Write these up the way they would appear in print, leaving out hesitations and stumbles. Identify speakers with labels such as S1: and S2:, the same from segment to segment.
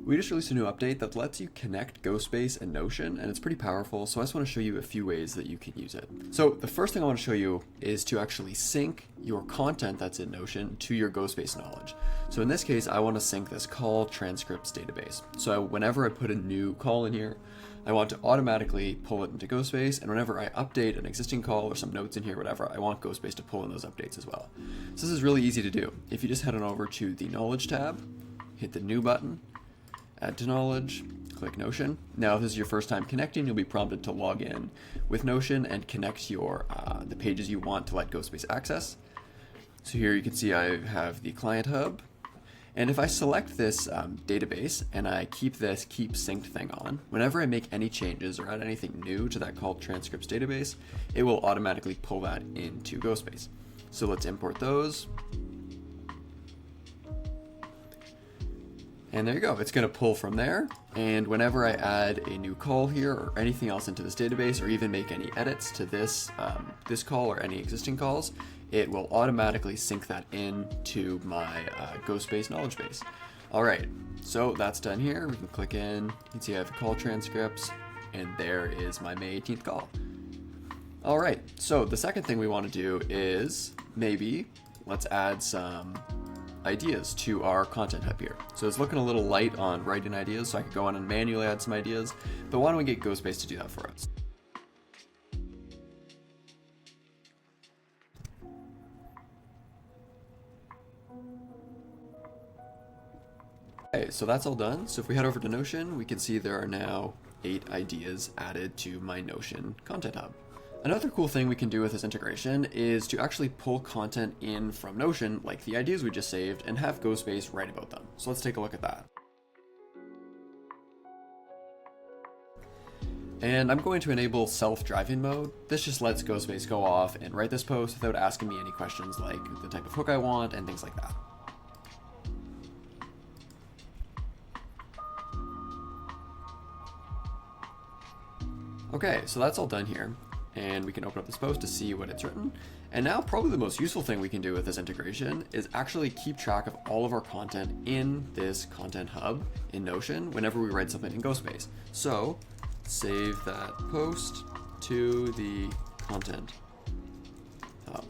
S1: We just released a new update that lets you connect Ghostbase and Notion, and it's pretty powerful, so I just want to show you a few ways that you can use it. So the first thing I want to show you is to actually sync your content that's in Notion to your Ghostbase knowledge. So in this case, I want to sync this call transcripts database. So whenever I put a new call in here, I want to automatically pull it into Ghostbase, and whenever I update an existing call or some notes in here, whatever, I want Ghostbase to pull in those updates as well. So this is really easy to do. If you just head on over to the Knowledge tab, hit the New button, Add to Knowledge, click Notion. Now if this is your first time connecting, you'll be prompted to log in with Notion and connect your the pages you want to let Ghostbase access. So here you can see I have the Client Hub. And if I select this database and I keep this Keep Synced thing on, whenever I make any changes or add anything new to that called transcripts database, it will automatically pull that into Ghostbase. So let's import those. And there you go, it's going to pull from there. And whenever I add a new call here or anything else into this database, or even make any edits to this, this call or any existing calls, it will automatically sync that into my Ghostbase knowledge base. All right, so that's done here. We can click in, you can see I have call transcripts, and there is my May 18th call. All right, so the second thing we want to do is maybe let's add some ideas to our content hub here. So it's looking a little light on writing ideas, so I could go on and manually add some ideas, but why don't we get Ghostbase to do that for us? Okay, so that's all done. So if we head over to Notion, we can see there are now 8 ideas added to my Notion content hub. Another cool thing we can do with this integration is to actually pull content in from Notion, like the ideas we just saved, and have Ghostbase write about them. So let's take a look at that. And I'm going to enable self-driving mode. This just lets Ghostbase go off and write this post without asking me any questions like the type of hook I want and things like that. Okay, so that's all done here. And we can open up this post to see what it's written. And now probably the most useful thing we can do with this integration is actually keep track of all of our content in this content hub in Notion whenever we write something in Ghostbase. So save that post to the content hub.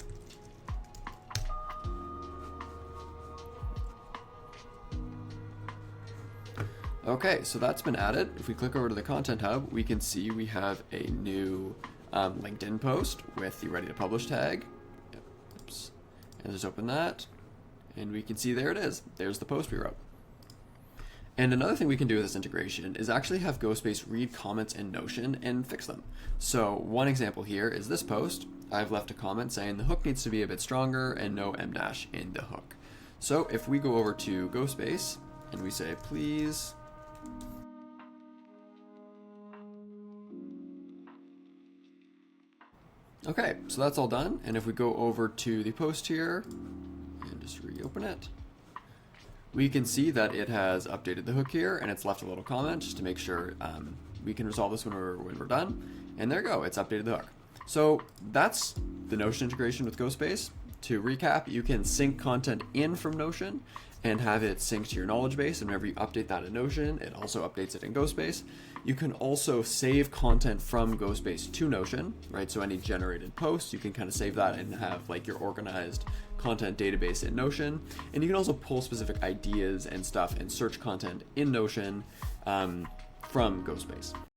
S1: Okay, so that's been added. If we click over to the content hub, we can see we have a new LinkedIn post with the ready to publish tag. Oops. And just open that, and we can see there it is. There's the post we wrote. And another thing we can do with this integration is actually have Ghostbase read comments in Notion and fix them. So one example here is this post. I've left a comment saying the hook needs to be a bit stronger and no em dash in the hook. So if we go over to Ghostbase and we say, please okay, so that's all done. And if we go over to the post here and just reopen it, we can see that it has updated the hook here and it's left a little comment just to make sure we can resolve this when we're done. And there you go, it's updated the hook. So that's the Notion integration with Ghostbase. To recap, you can sync content in from Notion and have it sync to your knowledge base, and whenever you update that in Notion, it also updates it in Ghostbase. You can also save content from Ghostbase to Notion, right? So any generated posts, you can kind of save that and have like your organized content database in Notion. And you can also pull specific ideas and stuff and search content in Notion from Ghostbase.